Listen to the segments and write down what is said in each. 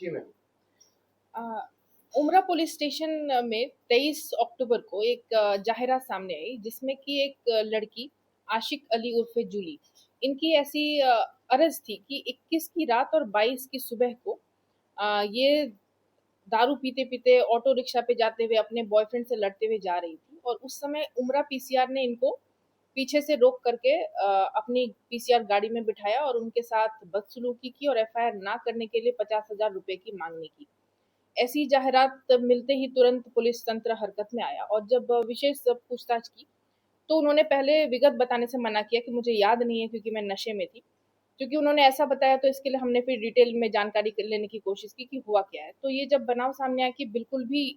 जी ma'am. अ, उमरा police station में 23 अक्टूबर को एक जाहिरात सामने आई जिसमें कि एक लड़की आशिक अली उर्फे जूली इनकी ऐसी अर्ज थी कि 21 की रात और 22 की सुबह को ये दारू पीते-पीते ऑटो रिक्शा पे जाते हुए अपने बॉयफ्रेंड से लड़ते हुए जा रही थी और उस समय उमरा पीसीआर ने इनको पीछे से रोक करके अपनी पीसीआर गाड़ी में बिठाया और उनके साथ बदसलूकी की और एफआईआर ना करने के लिए 50,000 रुपए की मांगनी की। ऐसी जाहिरात मिलते ही तुरंत पुलिस तंत्र हरकत में आया और जब विशेष पूछताछ की तो उन्होंने पहले विगत बताने से मना किया कि मुझे याद नहीं है क्योंकि मैं नशे में थी। क्योंकि उन्होंने ऐसा बताया तो इसके लिए हमने फिर डिटेल में जानकारी लेने की कोशिश की कि हुआ क्या है। तो ये जब बनाव सामने आया कि बिल्कुल भी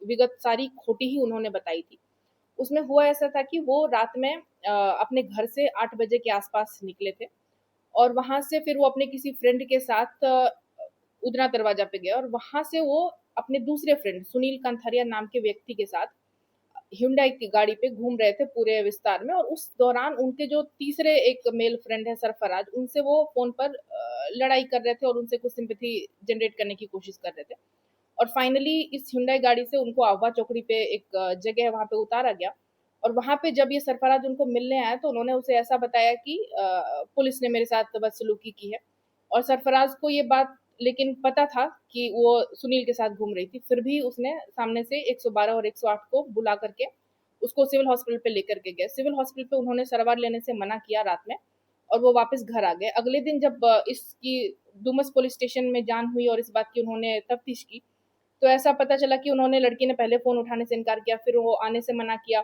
विगत सारी खोटी ही उन्होंने बताई थी। उसमें हुआ ऐसा था कि वो रात में अपने घर से 8 बजे के आसपास निकले थे और वहाँ से फिर वो अपने किसी फ्रेंड के साथ उधना दरवाजा पे गए और वहाँ से वो अपने दूसरे फ्रेंड सुनील कंथारिया नाम के व्यक्ति के साथ ह्युंडई की गाड़ी पे घूम रहे थे पूरे विस्तार में और उस दौरान उनके जो तीसरे एक मेल फ्रेंड है सरफराज, उनसे वो फ़ोन पर लड़ाई कर रहे थे और उनसे कुछ सिम्पैथी जनरेट करने की कोशिश कर रहे थे। और फाइनली इस ह्युंडई गाड़ी से उनको अगवा चौकड़ी पे एक जगह है वहाँ पे उतारा गया और वहाँ पे जब ये सरफराज उनको मिलने आया तो उन्होंने उसे ऐसा बताया कि पुलिस ने मेरे साथ बदसलूकी की है और सरफराज को ये बात लेकिन पता था कि वो सुनील के साथ घूम रही थी, फिर भी उसने सामने से 112 और 108 को बुला करके उसको सिविल हॉस्पिटल पे लेकर के गए। सिविल हॉस्पिटल पे उन्होंने सारवार लेने से मना किया रात में और वो वापस घर आ गए। अगले दिन जब इसकी डुमस पुलिस स्टेशन में जान हुई और इस बात की उन्होंने तफ्तीश की, तो ऐसा पता चला कि उन्होंने लड़की ने पहले फ़ोन उठाने से इनकार किया, फिर वो आने से मना किया।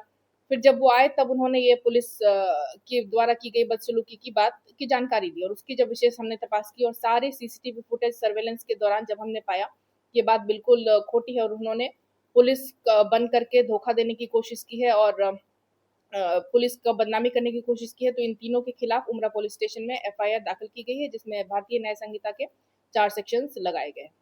फिर जब वो आए तब उन्होंने ये पुलिस के द्वारा की गई बदसलूकी की बात की जानकारी दी और उसकी जब विशेष हमने तपास की और सारे सीसीटीवी फुटेज सर्वेलेंस के दौरान जब हमने पाया, ये बात बिल्कुल खोटी है और उन्होंने पुलिस बन करके धोखा देने की कोशिश की है और पुलिस का बदनामी करने की कोशिश की है, तो इन तीनों के खिलाफ उमरा पुलिस स्टेशन में एफआईआर दाखिल की गई है, जिसमें भारतीय न्याय संहिता के 4 सेक्शंस लगाए गए हैं।